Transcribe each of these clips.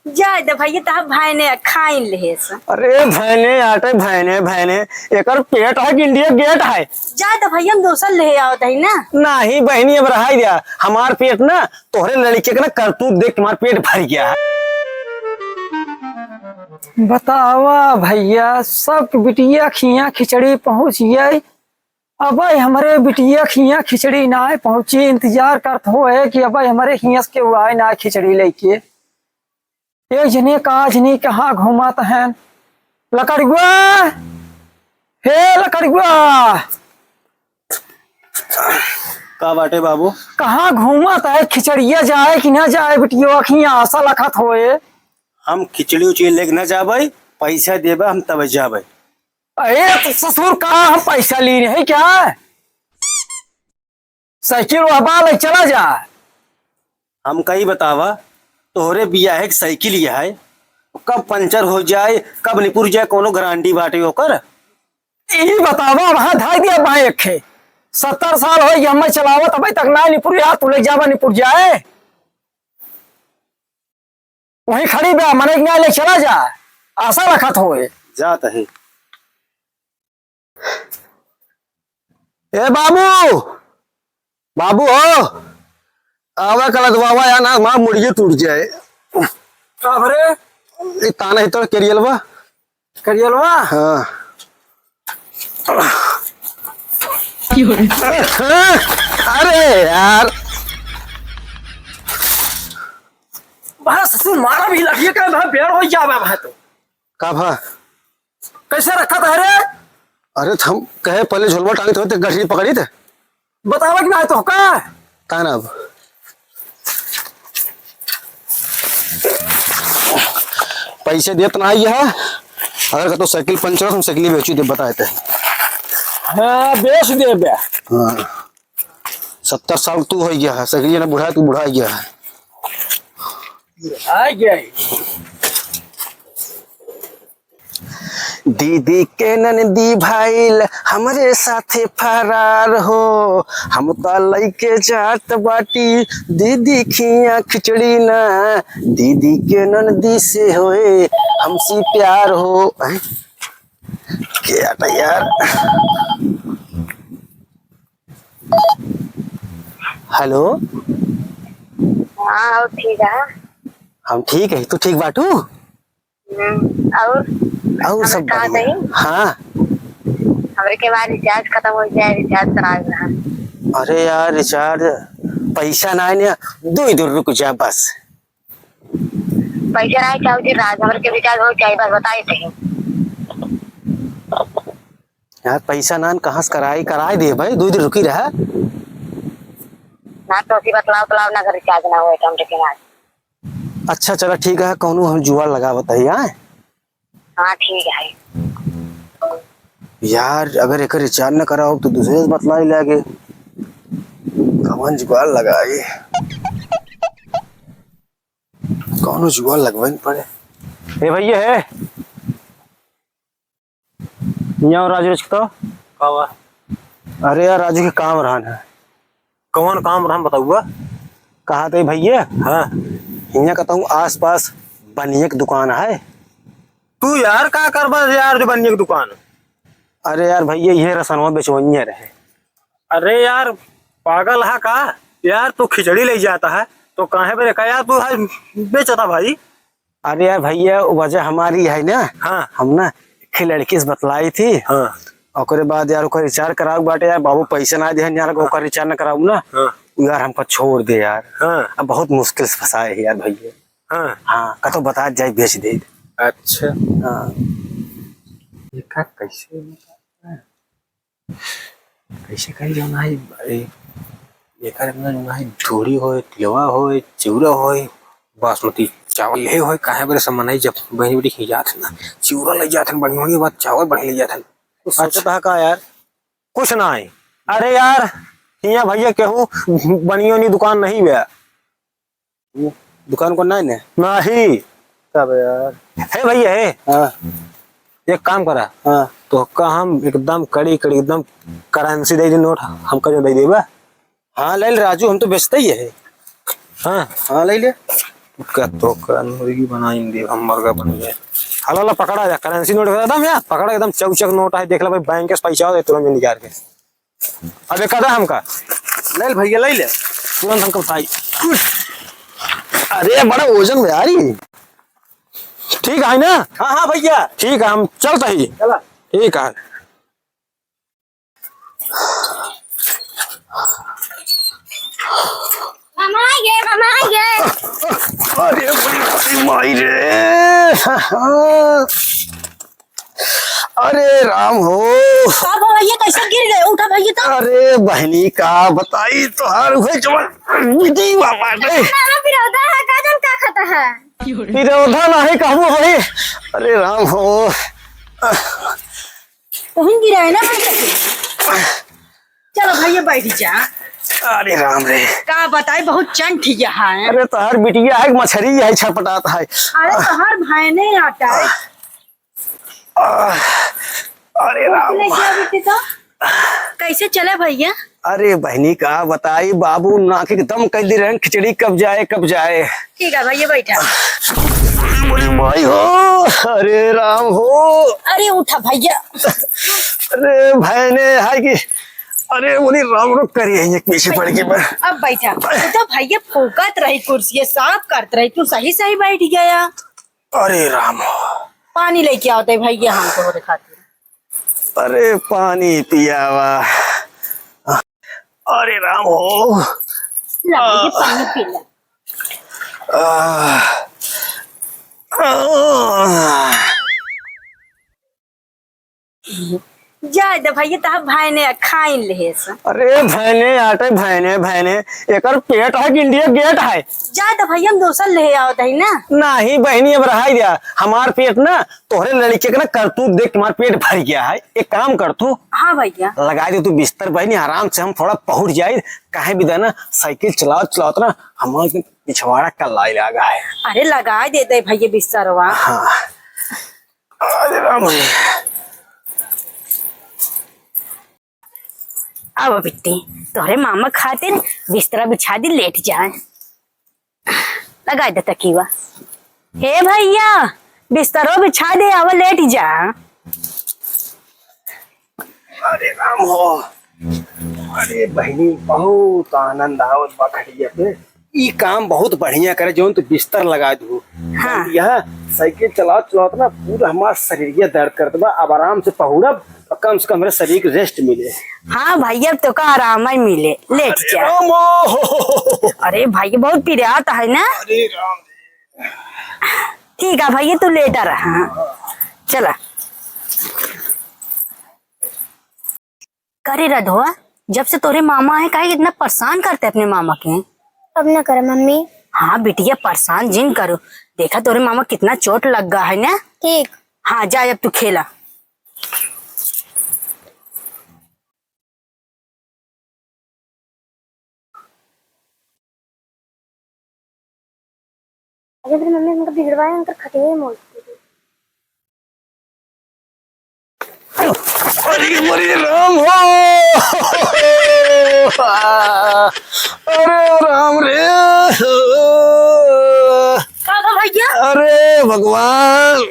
जाए दे भैया तब भाई ने खाइन ले से। अरे भैने आटे भैने भैने एकर पेट है कि इंडिया गेट है। जाए दे भैया हम दोसर ले आओ दही ना। नहीं बहनी अब रहा दिया हमार पेट ना तोहरे लड़के का ना करतूत देख तुम्हार पेट भर गया है। बतावा भैया सब बिटिया खिया खिचड़ी पहुंच गई। अब हमारे बिटिया खिया खिचड़ी ना पहुंची इंतजार करत हो है कि अब हमारे हियस के आए ना खिचड़ी लेके। एक जने कहा जनी कहाँ घूमत है लकड़ुआ हे लकड़ुआ का बाटे बाबू कहाँ घूमत है खिचड़िया जाए कि ना जाए बिटियो अखियां आशा लखत होए। हम खिचड़ी उचड़ी लेके न जाबे पैसा देबे हम तब जाबे। अरे तो ससुर कहा हम पैसा ली है क्या साइकिल वहा ले चला जा। हम कई बतावा तोहरे बिया है साइकिल ये है कब पंचर हो जाए कब निपुर जाए कोनो गारंटी बाटे होकर। ई बतावा वहां धाई दिया बाइक है 70 साल हो गया मैं चलावत अभी तक ना निपुर यार तू ले जावा निपुर जाए वहीं खड़ी बा मने के ले चला जा आशा रखत होए। जात है ए बाबू बाबू हो आवा कल दबावा या ना मां मुड़िए टूट जाए। अरे ताना तो करियलवा हाँ अरे यार बस ससुर मारा भी लगिए का बेर हो जावा भाई तो का भा कैसे रखा था रे। अरे हम कहे पहले झोलवा टांगे थे गठरी पकड़ी थे बतावा कि ना तो का ताना अब पैसे देत ना आई है अगर तो साइकिल पंचर हम साइकिल बेची दे बताए थे। हाँ बेच दे बे। हाँ 70 साल तू हो गया है साइकिल ना बुढ़ा तू बुढ़ा गया है आ गया। दीदी के ननदी भाईल हमरे साथे फरार हो हम तो लइके जात बाटी दीदी खिया खिचड़ी ना दीदी के ननदी से होए हमसे प्यार हो क्या यार। हेलो हाँ ठीक है। हम ठीक है तू ठीक बाटू और सब बढ़िया। हाँ हमरे के बाद रिचार्ज खत्म हो जाए रिचार्ज करा रहा। अरे यार रिचार्ज पैसा ना है दो इधर रुक जा बस पैसा नहीं चाहिए राज हमरे के रिचार्ज हो चाहिए बस बताए थे यार पैसा ना कहाँ से कराए दे भाई 2 दिन रुकी रहा ना तो उसी बतलाव ना कर रिचार्ज ना हो हमरे के बाद। अच्छा चलो ठीक है कौन हम जुआ लगा बताइए। हाँ ठीक है यार अगर एक रिचार्ज न कराओ तो दूसरे से बतला ही लगे कौन जुगाड़ लगाए कौन जुगाड़ लगवानी पड़े। ए भैया है यहाँ राजू तो कावा अरे यार राजू के काम रहा है कौन काम रहा बताऊआ कहा थे भैया। हाँ यहाँ कहता हूँ आस पास बनिए की दुकान है। तू यार का करबा यार जो बनिए की दुकान। अरे यार भैया ये रसनवा बेचवनिया रहे। अरे यार पागल है का यार तू खिचड़ी ले जाता है तो कहे पे का यार तू बेचता भाई। अरे यार भैया वजह हमारी है ना। हाँ हम ना एक लड़की से बतलाई थी। हाँ और बाद यार रिचार्ज कराओ बाटे यार बाबू पैसा ना दे यार रिचार्ज ना कराऊ ना। हाँ यार हमको छोड़ दे यार। हाँ अब बहुत मुश्किल से फंसाए है यार भैया। हाँ हाँ का तो बता जाए बेच दे। अच्छा हाँ कैसे कैसे कही जो ना धूरी हो तिलवा हो चिवरा हो बासमती चावल यही हो काहे बड़े सामान है जब बहनी बड़ी खिजात ना चिवरा ले जाते बढ़िया बढ़िया बात चावल बढ़िया ले जाते। अच्छा का यार कुछ ना है। अरे यार यहाँ भैया केहू बनियो नहीं दुकान नहीं भैया दुकान को नहीं नहीं तब यार है भैया है। हाँ एक काम करा हाँ तो का हम एकदम कड़ी कड़ी एकदम करेंसी दे दी नोट हमका जो दे देबा हाँ ले ले राजू, हम तो बेचते ही है। हाँ हाँ ले ले। तो मुर्गी बनाएंगे हम मुर्गा बन गए। हला पकड़ा जा करेंसी नोट एकदम यार पकड़ा एकदम चौचक नोट है देख ला भाई बैंक के पैसा दे तुरंत निकाल के। अबे कदा हमका ले ले भैया ले ले। तुरंत हमको भाई। अरे बड़ा वजन में यार ये। ठीक है ना? हाँ हाँ भैया ठीक है हम चलते ही। चला। ठीक है। मामा आ गए। अरे बड़ी माई रे। अरे राम हो। अब भैया कैसे गिर गए? उठा भैया तो। अरे बहनी का बताई तो हर हुए चमन बाबा रे। विरोधा है काजन का खाता है। विरोधा नहीं कहूँ भाई। अरे राम हो। तुम गिरा है ना भैया। चलो भैया बैठ जा। अरे राम रे। का बताई बहुत चंट यहाँ है। अरे तोहर बिटिया है मछली है छपटात है। अरे तोहर भाई नहीं आता है। अरे राम। बेटी तो कैसे चले भैया? अरे बहनी का बताई बाबू नाक एकदम कर दे रहे खिचड़ी कब जाए कब जाए। ठीक है भैया बैठा। बोली माई हो। अरे राम हो। अरे उठा भैया। अरे भाई ने है कि अरे बोली राम रुक करिए पीछे पड़ के मैं। अब बैठा तो भैया फूकत रही कुर्सी साफ करत रही तू सही सही बैठ गया। अरे राम। पानी लेके आओते भैया हमको दिखाते। अरे पानी पियावा। अरे राम हो। पानी पी ले। जा दे भैया तब भाई ने खाइन ले। अरे भैने आटे भैने एकर पेट है कि इंडिया गेट है। जा दे भैया हम दोसर ले आओ तही ना। नहीं बहनी अब रहा दिया हमार पेट ना तोहरे लड़के का ना करतूत देख तुम्हारा पेट भर गया है। एक काम कर तू। हाँ भैया लगा दे तू बिस्तर बहनी आराम से हम थोड़ा पहुंच जाए कहे भी देना साइकिल चलाओ ना हमारे पिछवाड़ा का लाई लगा है। अरे लगा देते भैया बिस्तरवा। हाँ। अरे राम। अब बिट्टी तोहरे मामा खातिर बिस्तरा बिछा दी लेट जाए। लगा दे तकीवा। हे भैया बिस्तरो बिछा दे अब लेट जा। अरे राम हो। अरे बहनी बहुत आनंद आवत बा खड़िया पे। ई काम बहुत बढ़िया करे जो तू बिस्तर लगा दू। हाँ। यहाँ साइकिल चलाओ ना पूरा हमारा शरीर दर्द करता बा। अब आराम से पहुड़ब कम से कम मेरे शरीर को रेस्ट मिले। हाँ भैया तो का आराम ही मिले लेट जा। अरे भैया बहुत पिराता है ना। अरे राम। ठीक है भैया तू लेटा रहा। चला करे रधवा जब से तोरे मामा है काहे इतना परेशान करते अपने मामा के। अब न करे मम्मी। हाँ बिटिया परेशान जिन करो। देखा तोरे मामा कितना चोट लग गया है ना। ठीक। हाँ जा अब तू खेला। अरे फिर मम्मी हमको बिगड़वाए अंकर खटिए मोल। अरे राम हो। अरे राम रे। का भैया? अरे भगवान।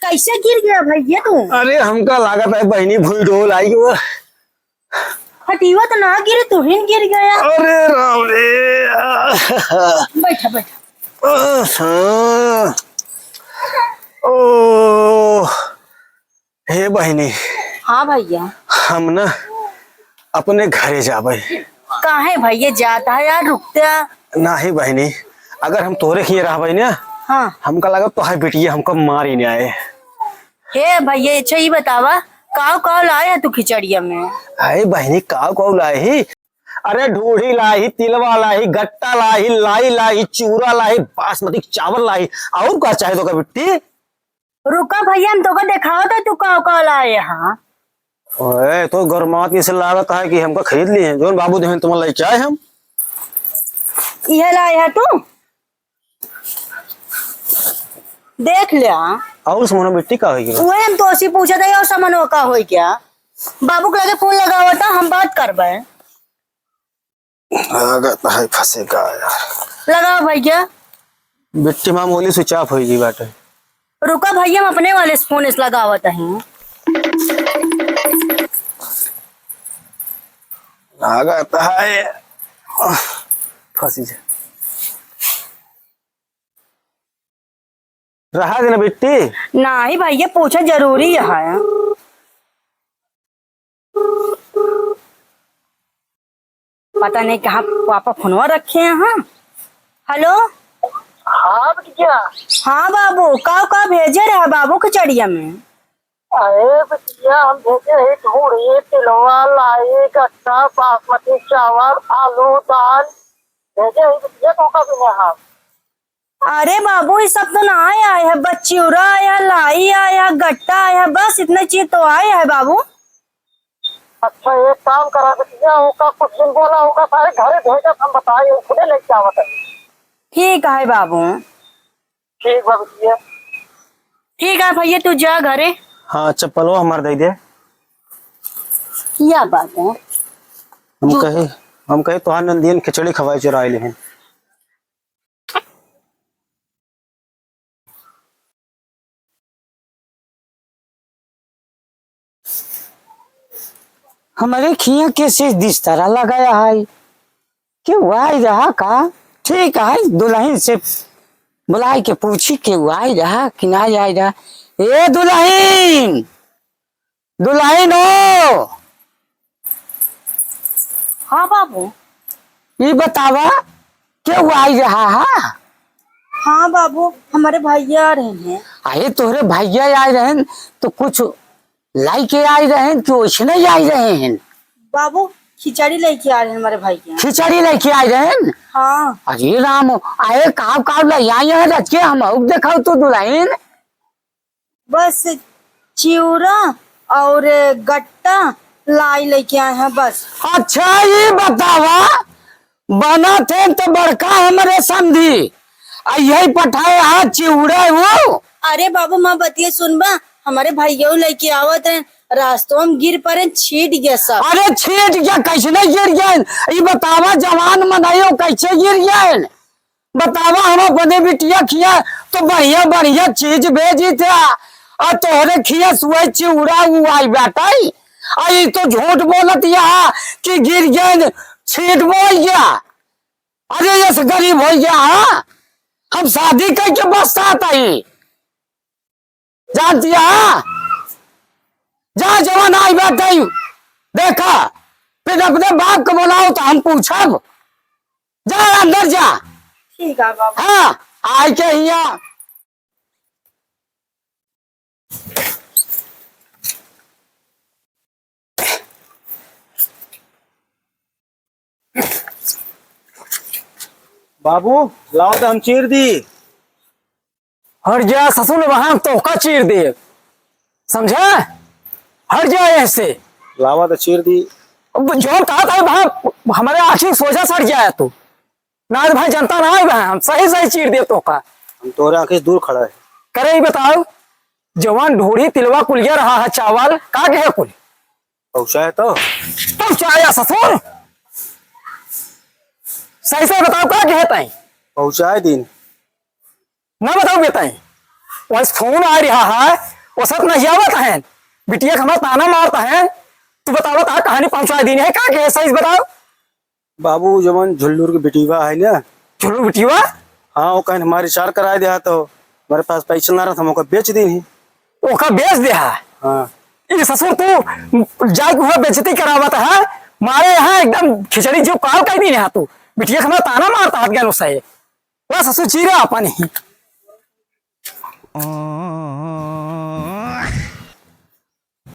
कैसे गिर गया भैया तू? अरे हमका लागत है बहनी भूल डोल आई वो। हटीवा तो ना गिरे तू ही गिर गया। अरे राम रे। बैठा बैठा। ओ हे बहनी। हाँ भैया। हम ना अपने घरे जाबे। काहे भैया जाता है यार रुकता। नहीं बहनी अगर हम तोरे ही रहबे ना हाँ हमका लगा तो है बेटिया हमको मार ही नहीं आए। हे भैया अच्छा ही बतावा काव काव लाया है तू खिचड़िया में? अरे बहनी काव काव लाई ही। अरे ढूढ़ी लाई तिलवा लाई गट्टा लाई लाई चूरा लाई बासमती चावल लाई और क्या चाहे तो का बिट्टी। रुका भैया हम तो का दिखाओ तो तू काव काव लाए यहाँ। ओए तो गरमात से लागत है कि हमको खरीद लिए जो बाबू देहन तुम ले चाहे हम यह लाए है तू देख लिया। और समोना बिट्टी का होगी। वही हम तो ऐसी पूछा था और सामान का हो क्या। बाबू के लगे फोन लगा हुआ था हम बात कर पाए। लागत है फंसेगा यार। लगाओ भैया। बिट्टी मामूली स्विच ऑफ होगी बाटे। रुका भैया, हम अपने वाले फोन से लगावत हैं। लागत है फंसी जा रहा देना बिट्टी। नहीं भैया, पूछा जरूरी है। पता नहीं कहाँ पापा फोनवा रखे हैं। हाँ हेलो। हाँ भैया। हाँ बाबू, का भेजे रहे बाबू कचड़िया में? अरे भैया हम भेजे है धूड़ी, तिलवा, लाई, गट्टा, बासमती चावल, आलू, दाल भेजे है भैया। तो का भी नहीं। अरे बाबू, ये सब तो ना आया है। बच्चूरा आया, लाई आया, गट्टा आया, बस इतना चीज तो आया है बाबू। अच्छा एक काम करा भैया, होगा कुछ दिन बोला होगा सारे घरे भेजा, हम बताए खुदे लेके आवत है। ठीक है बाबू। ठीक बा भैया। ठीक है भैया, तू जा घरे। हाँ चप्पल वो हमारे दे दे। क्या बात है? हम कहे तो नंदियन खिचड़ी खवाई चुराए ले हैं। हमारे खिया कैसे दिस तरह लगाया है कि वाई रहा का। ठीक है, दुल्हन से बुलाई के पूछी के वाई रहा कि ना आई रहा। ए दुल्हन, दुल्हन हो। हाँ बाबू। ये बतावा के आई रहा है। हाँ बाबू, हमारे भैया आ रहे हैं। अरे तोहरे भैया आए रहे तो कुछ लाई के आए रहे कि वैसे आई रहे हैं। बाबू खिचड़ी लेके आ रहे हैं हमारे भैया। खिचड़ी लेके आए रहे। हाँ। अरे राम, आए काव काव ले आई है रच के हम देखा तो दुल्हन। बस चिवड़ा और गट्टा लाई लेके आए हैं बस। अच्छा ये बतावा, बना थे तो बड़का हमारे समझी यही पठाए हाथ चिवड़ा वो। अरे बाबू माँ बतिया सुनबा, हमारे भैया लेके आवत है, रास्तों में गिर पड़े, छीट गया सब। अरे छीट गया कैसे नहीं गिर गया? ये बतावा जवान मनायो कैसे गिर गया? बतावा, हम अपने बिटिया खिया तो बढ़िया बढ़िया चीज भेजी था और तोहरे खिया सुए चिवड़ा आई बेटा। आई तो झूठ बोलत यहाँ कि गिर गया, छीट बोल गया। अरे ये गरीब हो गया। हाँ हम शादी करके बरसात आई जानती है। जा जवान आई बैठे देखा, फिर अपने बाप को बुलाओ तो हम पूछब। जा अंदर जा। ठीक है बाबू। हाँ आई के हिया। बाबू लाओ तो हम चीर दी। हट जा ससुर, वहां तो का चीर दे, समझा? हट जा ऐसे। लावा तो चीर दी। जो कहा था वहां हमारे आखिर सोचा सड़ गया तू ना भाई, जनता ना है हम सही सही चीर दे तो का। हम तोरे आंखें से दूर खड़ा है। करे ही बताओ, जवान ढोड़ी तिलवा कुलिया रहा है चावल का के कुल पहुंचाए तो पहुंचाया ससुर। सही सही बताओ का कहता है? पहुंचाए दिन ना बताओ बेटा, वही फोन आ रहा है, वो सब नहीं आवत है, बिटिया हमारा ताना मारता है। तू बताओ था कहानी पहुंचा दी है का के सही बताओ। बाबू जवन झुल्लूर की बिटिवा है ना। चलो बिटिया। हाँ वो कहीं हमारे चार कराए दिया तो हमारे पास पैसा ना रहा था, हमको बेच दी ही। ओका बेच दिया। हाँ ये ससुर तू जाए हुआ बेचती करावत है, मारे यहाँ एकदम खिचड़ी जो काल कर दी है तू, बिटिया हमारा ताना मारता हाथ ज्ञान उससे वह ससुर चीरा अपन ही।